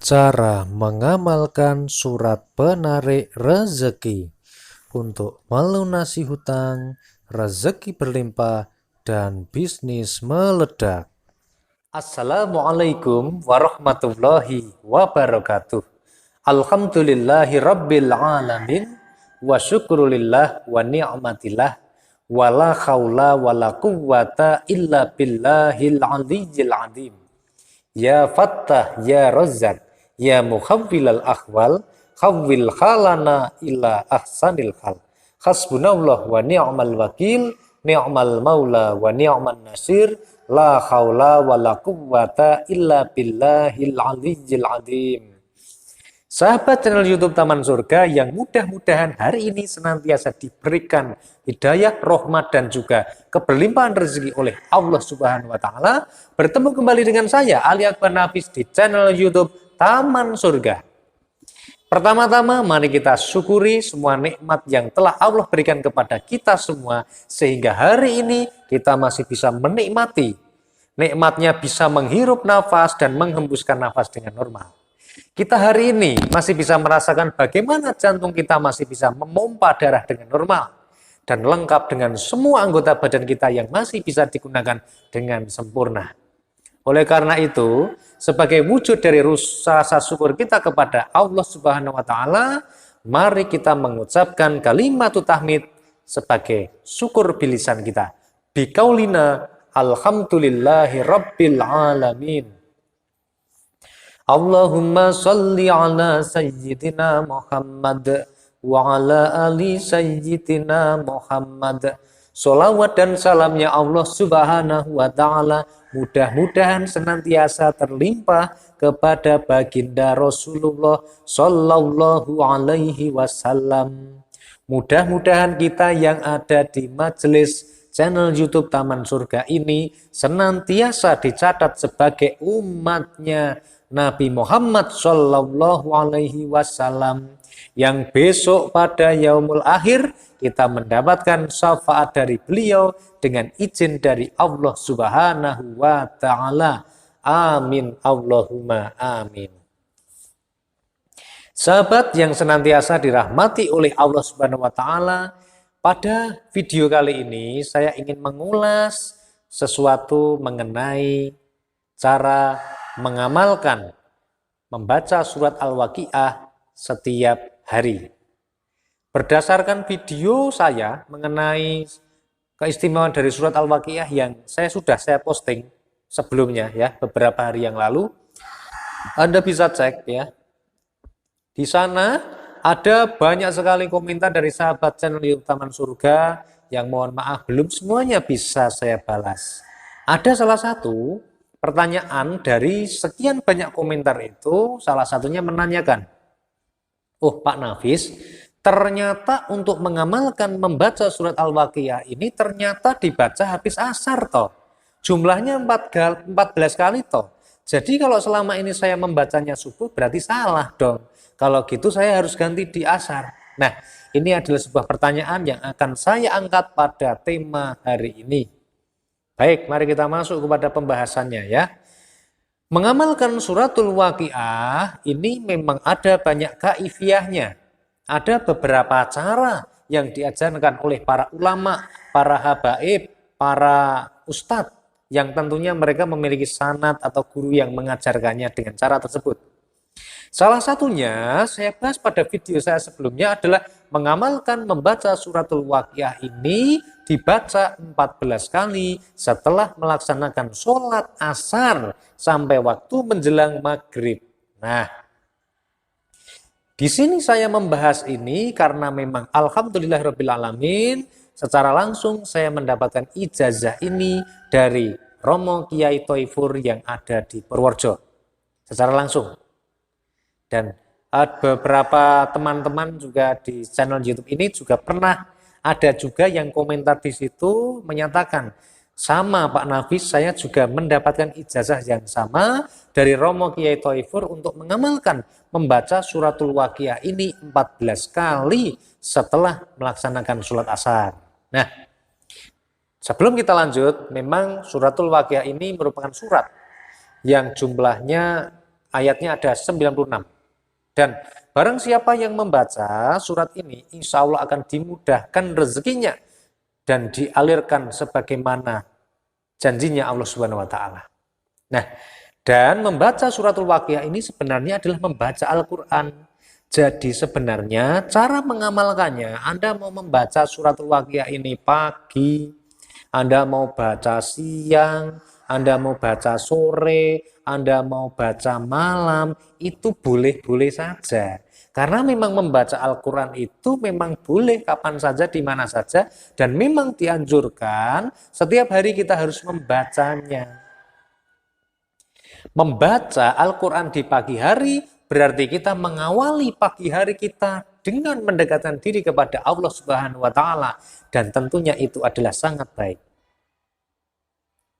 Cara mengamalkan surat penarik rezeki untuk melunasi hutang, rezeki berlimpah, dan bisnis meledak. Assalamualaikum warahmatullahi wabarakatuh. Alhamdulillahi rabbil alamin wa syukrulillah wa ni'matillah wa la khawla wa la quwwata illa billahil aliyyil azim. Ya Fattah, Ya Razzaq, Ya Mukhawwilal Akhwal, khawwil khalana ila ahsanil khal. Hasbunallah wa ni'mal wakil, ni'mal maula wa ni'man nasir, la khawla wa la quwwata illa billahil aliyyil azim. Sahabat channel YouTube Taman Surga yang mudah-mudahan hari ini senantiasa diberikan hidayah, rahmat, dan juga keberlimpahan rezeki oleh Allah Subhanahu wa Ta'ala. Bertemu kembali dengan saya, Ali Akbar Nafis, di channel YouTube Taman Surga. Pertama-tama, mari kita syukuri semua nikmat yang telah Allah berikan kepada kita semua, sehingga hari ini kita masih bisa menikmati. Nikmatnya bisa menghirup nafas dan menghembuskan nafas dengan normal. Kita hari ini masih bisa merasakan bagaimana jantung kita masih bisa memompa darah dengan normal dan lengkap dengan semua anggota badan kita yang masih bisa digunakan dengan sempurna. Oleh karena itu, sebagai wujud dari rasa syukur kita kepada Allah Subhanahu wa Ta'ala, mari kita mengucapkan kalimat tahmid sebagai syukur bilisan kita. Bikaulina alhamdulillahi rabbil alamin. Allahumma salli ala sayyidina Muhammad wa ala ali sayyidina Muhammad. Salawat dan salamnya Allah Subhanahu wa Ta'ala mudah-mudahan senantiasa terlimpah kepada baginda Rasulullah Sallallahu Alaihi Wasallam. Mudah-mudahan kita yang ada di majelis channel YouTube Taman Surga ini senantiasa dicatat sebagai umatnya Nabi Muhammad Sallallahu Alaihi Wasallam yang besok pada yaumul akhir kita mendapatkan syafaat dari beliau dengan izin dari Allah Subhanahu wa Ta'ala. Amin Allahumma amin. Sahabat yang senantiasa dirahmati oleh Allah Subhanahu wa Ta'ala, pada video kali ini saya ingin mengulas sesuatu mengenai cara mengamalkan membaca surat Al-Waqiah setiap hari. Berdasarkan video saya mengenai keistimewaan dari surat Al-Waqiah yang saya posting sebelumnya ya, beberapa hari yang lalu, Anda bisa cek ya. Di sana ada banyak sekali komentar dari sahabat channel YouTube Taman Surga yang mohon maaf belum semuanya bisa saya balas. Ada salah satu pertanyaan dari sekian banyak komentar itu, salah satunya menanyakan, oh Pak Nafis, ternyata untuk mengamalkan membaca surat Al-Waqiah ini ternyata dibaca habis asar toh. Jumlahnya 14 kali toh. Jadi kalau selama ini saya membacanya subuh berarti salah dong. Kalau gitu saya harus ganti di asar. Nah, ini adalah sebuah pertanyaan yang akan saya angkat pada tema hari ini. Baik, mari kita masuk kepada pembahasannya ya. Mengamalkan suratul Waqiah ini memang ada banyak kaifiahnya. Ada beberapa cara yang diajarkan oleh para ulama, para habaib, para ustadz yang tentunya mereka memiliki sanad atau guru yang mengajarkannya dengan cara tersebut. Salah satunya saya bahas pada video saya sebelumnya adalah mengamalkan membaca suratul Waqiah ini dibaca 14 kali setelah melaksanakan sholat asar sampai waktu menjelang maghrib. Nah, di sini saya membahas ini karena memang alhamdulillahirrabbilalamin secara langsung saya mendapatkan ijazah ini dari Romo Kiai Thoifur yang ada di Purworejo secara langsung. Dan beberapa teman-teman juga di channel YouTube ini juga pernah ada juga yang komentar di situ menyatakan, sama Pak Nafis, saya juga mendapatkan ijazah yang sama dari Romo Kiai Thoifur untuk mengamalkan membaca suratul Waqiah ini 14 kali setelah melaksanakan sholat asar. Nah, sebelum kita lanjut, memang suratul Waqiah ini merupakan surat yang jumlahnya ayatnya ada 96. Dan barang siapa yang membaca surat ini, insya Allah akan dimudahkan rezekinya dan dialirkan sebagaimana janjinya Allah Subhanahu wa taala. Nah, dan membaca suratul Waqiah ini sebenarnya adalah membaca Al-Qur'an. Jadi sebenarnya cara mengamalkannya, Anda mau membaca suratul Waqiah ini pagi, Anda mau baca siang, Anda mau baca sore, Anda mau baca malam, itu boleh-boleh saja. Karena memang membaca Al-Quran itu memang boleh kapan saja, di mana saja, dan memang dianjurkan setiap hari kita harus membacanya. Membaca Al-Quran di pagi hari berarti kita mengawali pagi hari kita dengan mendekatkan diri kepada Allah Subhanahu wa taala, dan tentunya itu adalah sangat baik.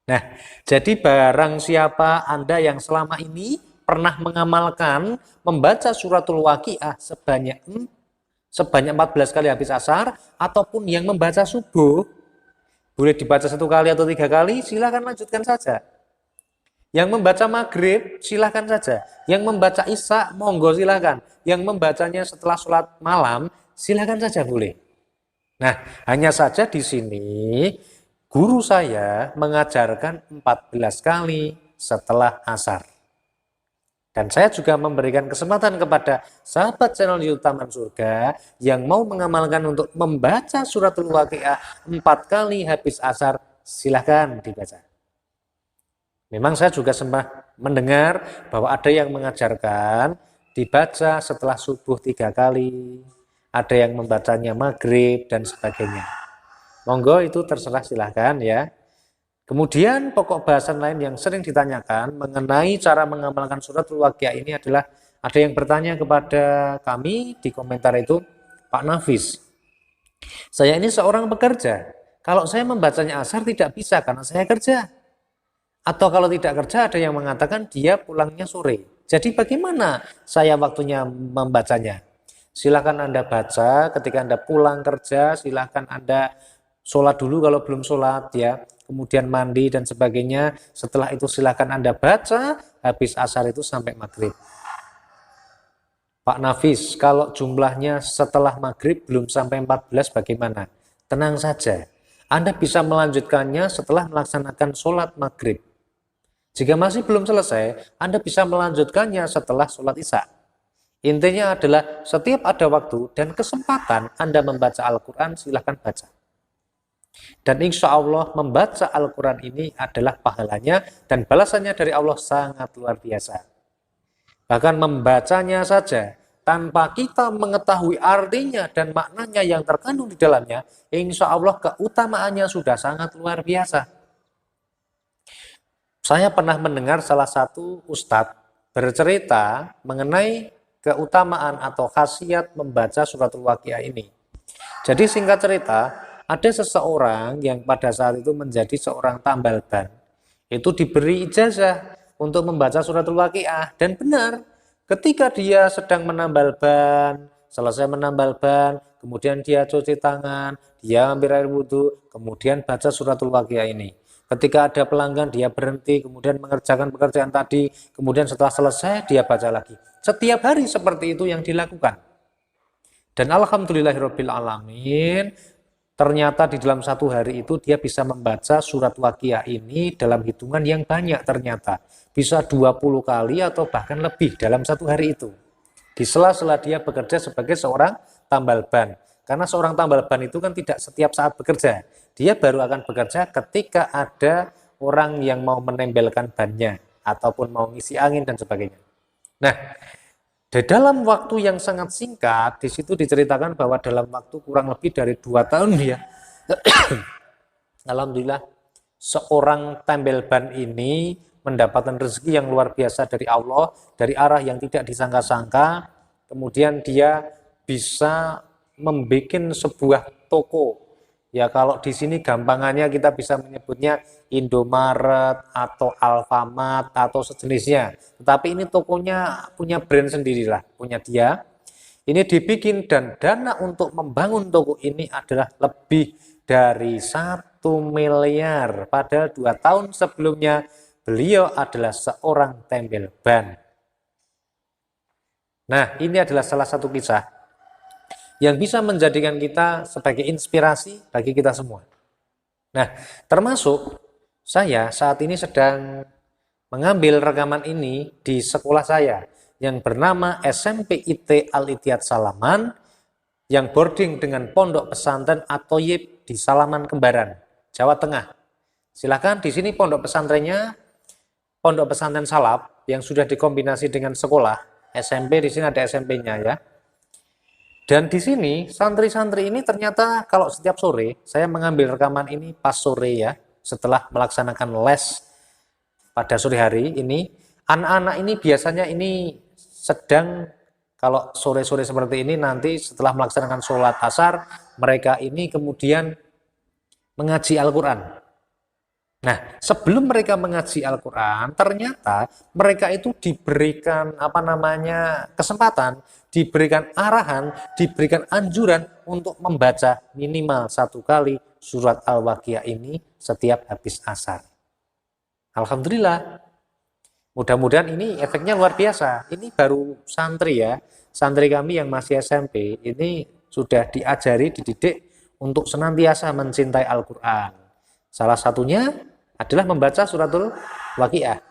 Nah, jadi barang siapa Anda yang selama ini pernah mengamalkan membaca suratul Waqiah sebanyak 14 kali habis asar, ataupun yang membaca subuh, boleh dibaca 1 kali atau 3 kali, silakan lanjutkan saja. Yang membaca maghrib, silahkan saja. Yang membaca isya, monggo silahkan. Yang membacanya setelah sholat malam, silahkan saja boleh. Nah, hanya saja di sini, guru saya mengajarkan 14 kali setelah asar. Dan saya juga memberikan kesempatan kepada sahabat channel YouTube Taman Surga yang mau mengamalkan untuk membaca suratul Waqiah 4 kali habis asar, silahkan dibaca. Memang saya juga sempat mendengar bahwa ada yang mengajarkan dibaca setelah subuh 3 kali, ada yang membacanya maghrib dan sebagainya. Monggo itu terserah, silahkan ya. Kemudian pokok bahasan lain yang sering ditanyakan mengenai cara mengamalkan suratul Waqiah ini adalah, ada yang bertanya kepada kami di komentar itu, Pak Nafis, saya ini seorang pekerja, kalau saya membacanya asar tidak bisa karena saya kerja. Atau kalau tidak kerja, ada yang mengatakan dia pulangnya sore. Jadi bagaimana saya waktunya membacanya? Silakan Anda baca ketika Anda pulang kerja, silakan Anda sholat dulu kalau belum sholat ya, kemudian mandi dan sebagainya. Setelah itu silakan Anda baca habis asar itu sampai maghrib. Pak Nafis, kalau jumlahnya setelah maghrib belum sampai 14 bagaimana? Tenang saja, Anda bisa melanjutkannya setelah melaksanakan sholat maghrib. Jika masih belum selesai, Anda bisa melanjutkannya setelah sholat isya. Intinya adalah setiap ada waktu dan kesempatan Anda membaca Al-Quran, silahkan baca. Dan insya Allah membaca Al-Quran ini adalah pahalanya dan balasannya dari Allah sangat luar biasa. Bahkan membacanya saja, tanpa kita mengetahui artinya dan maknanya yang terkandung di dalamnya, insya Allah keutamaannya sudah sangat luar biasa. Saya pernah mendengar salah satu ustadz bercerita mengenai keutamaan atau khasiat membaca suratul Waqiah ini. Jadi singkat cerita, ada seseorang yang pada saat itu menjadi seorang tambal ban. Itu diberi ijazah untuk membaca suratul Waqiah. Dan benar, ketika dia sedang menambal ban, selesai menambal ban, kemudian dia cuci tangan, dia ambil air wudhu, kemudian baca suratul Waqiah ini. Ketika ada pelanggan, dia berhenti, kemudian mengerjakan pekerjaan tadi, kemudian setelah selesai, dia baca lagi. Setiap hari seperti itu yang dilakukan. Dan alhamdulillahirabbil alamin, ternyata di dalam satu hari itu dia bisa membaca surat Waqiah ini dalam hitungan yang banyak ternyata. Bisa 20 kali atau bahkan lebih dalam satu hari itu. Di sela-sela dia bekerja sebagai seorang tambal ban. Karena seorang tambal ban itu kan tidak setiap saat bekerja. Dia baru akan bekerja ketika ada orang yang mau menempelkan bannya ataupun mau ngisi angin dan sebagainya. Nah, di dalam waktu yang sangat singkat, di situ diceritakan bahwa dalam waktu kurang lebih dari 2 tahun dia, alhamdulillah, seorang tambal ban ini mendapatkan rezeki yang luar biasa dari Allah, dari arah yang tidak disangka-sangka. Kemudian dia bisa membuat sebuah toko. Ya kalau di sini gampangannya kita bisa menyebutnya Indomaret atau Alfamart atau sejenisnya. Tetapi ini tokonya punya brand sendirilah, punya dia. Ini dibikin dan dana untuk membangun toko ini adalah lebih dari 1 miliar. Padahal 2 tahun sebelumnya beliau adalah seorang tambal ban. Nah, ini adalah salah satu kisah yang bisa menjadikan kita sebagai inspirasi bagi kita semua. Nah, termasuk saya saat ini sedang mengambil rekaman ini di sekolah saya yang bernama SMP IT Al-Ittihad Salaman yang boarding dengan pondok pesantren At-Thayyib di Salaman Kembaran, Jawa Tengah. Silakan di sini pondok pesantrennya, pondok pesantren Salaf yang sudah dikombinasi dengan sekolah SMP, di sini ada SMP-nya ya. Dan di sini santri-santri ini ternyata kalau setiap sore saya mengambil rekaman ini pas sore ya, setelah melaksanakan les pada sore hari ini, anak-anak ini biasanya ini sedang kalau sore-sore seperti ini nanti setelah melaksanakan sholat asar, mereka ini kemudian mengaji Al-Quran. Nah, sebelum mereka mengaji Al-Quran, ternyata mereka itu diberikan kesempatan, diberikan arahan, diberikan anjuran untuk membaca minimal 1 kali surat Al-Waqiah ini setiap habis asar. Alhamdulillah, mudah-mudahan ini efeknya luar biasa. Ini baru santri ya, santri kami yang masih SMP, ini sudah diajari, dididik untuk senantiasa mencintai Al-Quran. Salah satunya adalah membaca suratul Waqiah.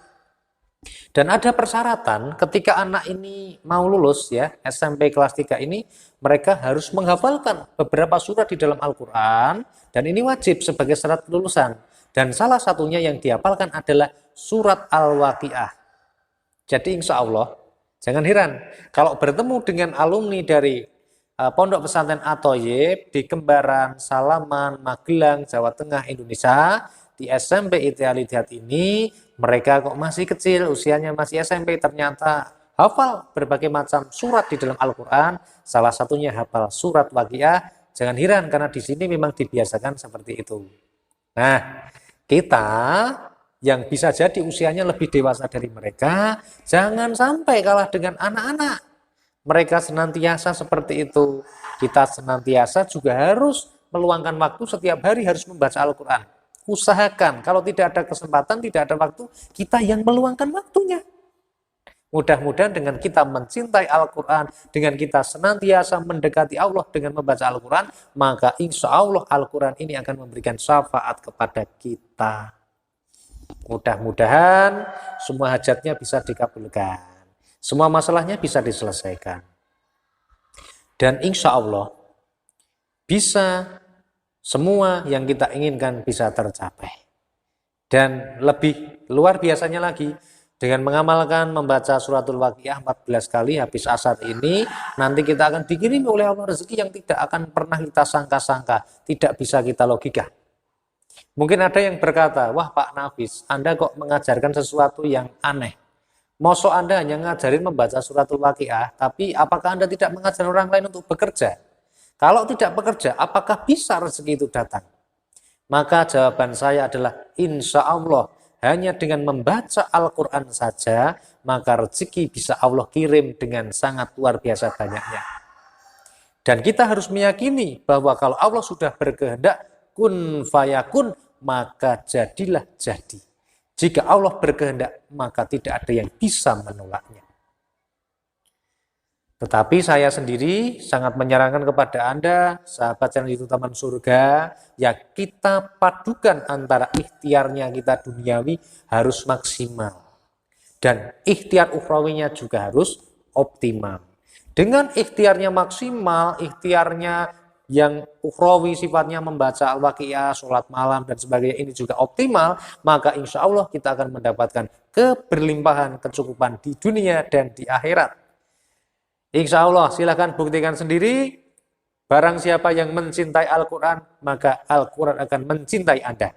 Dan ada persyaratan ketika anak ini mau lulus ya, SMP kelas 3 ini, mereka harus menghafalkan beberapa surat di dalam Al-Quran, dan ini wajib sebagai syarat kelulusan. Dan salah satunya yang dihafalkan adalah surat Al-Waqiah. Jadi insya Allah, jangan heran kalau bertemu dengan alumni dari Pondok Pesantren At-Thayyib di Kembaran, Salaman, Magelang, Jawa Tengah, Indonesia, di SMP IT Al-Ittihad ini, mereka kok masih kecil, usianya masih SMP, ternyata hafal berbagai macam surat di dalam Al-Quran, salah satunya hafal surat Waqiah. Jangan heran karena di sini memang dibiasakan seperti itu. Nah, kita yang bisa jadi usianya lebih dewasa dari mereka, jangan sampai kalah dengan anak-anak. Mereka senantiasa seperti itu. Kita senantiasa juga harus meluangkan waktu setiap hari harus membaca Al-Quran. Usahakan, kalau tidak ada kesempatan, tidak ada waktu, kita yang meluangkan waktunya. Mudah-mudahan dengan kita mencintai Al-Quran, dengan kita senantiasa mendekati Allah dengan membaca Al-Quran, maka insya Allah Al-Quran ini akan memberikan syafaat kepada kita. Mudah-mudahan semua hajatnya bisa dikabulkan. Semua masalahnya bisa diselesaikan. Dan insya Allah bisa semua yang kita inginkan bisa tercapai. Dan lebih luar biasanya lagi, dengan mengamalkan membaca suratul Waqiah 14 kali habis asar ini, nanti kita akan dikirimi oleh Allah rezeki yang tidak akan pernah kita sangka-sangka, tidak bisa kita logika. Mungkin ada yang berkata, wah Pak Nafis, Anda kok mengajarkan sesuatu yang aneh. Mosok Anda hanya ngajarin membaca suratul Waqiah, tapi apakah Anda tidak mengajar orang lain untuk bekerja? Kalau tidak bekerja, apakah bisa rezeki itu datang? Maka jawaban saya adalah insya Allah hanya dengan membaca Al-Quran saja, maka rezeki bisa Allah kirim dengan sangat luar biasa banyaknya. Dan kita harus meyakini bahwa kalau Allah sudah berkehendak, kun fayakun, maka jadilah jadi. Jika Allah berkehendak, maka tidak ada yang bisa menolaknya. Tetapi saya sendiri sangat menyarankan kepada Anda, sahabat channel YouTube Taman Surga, ya kita padukan antara ikhtiarnya kita duniawi harus maksimal. Dan ikhtiar ukhrawinya juga harus optimal. Dengan ikhtiarnya maksimal, ikhtiarnya yang ukhrawi sifatnya membaca Al-Waqiah, sholat malam dan sebagainya ini juga optimal, maka insya Allah kita akan mendapatkan keberlimpahan, kecukupan di dunia dan di akhirat. Insya Allah silahkan buktikan sendiri, barang siapa yang mencintai Al-Quran, maka Al-Quran akan mencintai Anda.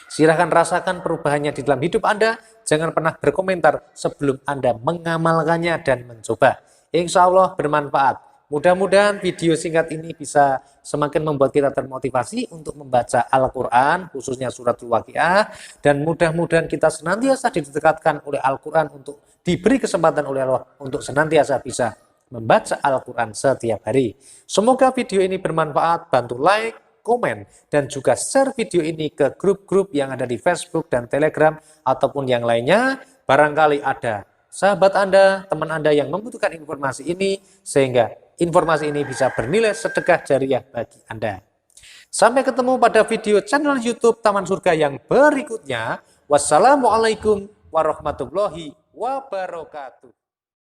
Silahkan rasakan perubahannya di dalam hidup Anda, jangan pernah berkomentar sebelum Anda mengamalkannya dan mencoba. Insya Allah bermanfaat. Mudah-mudahan video singkat ini bisa semakin membuat kita termotivasi untuk membaca Al-Quran, khususnya suratul Waqiah, dan mudah-mudahan kita senantiasa didekatkan oleh Al-Quran untuk diberi kesempatan oleh Allah untuk senantiasa bisa membaca Al-Quran setiap hari. Semoga video ini bermanfaat, bantu like, komen, dan juga share video ini ke grup-grup yang ada di Facebook dan Telegram ataupun yang lainnya. Barangkali ada sahabat Anda, teman Anda yang membutuhkan informasi ini, sehingga informasi ini bisa bernilai sedekah jariah bagi Anda. Sampai ketemu pada video channel YouTube Taman Surga yang berikutnya. Wassalamualaikum warahmatullahi wabarakatuh.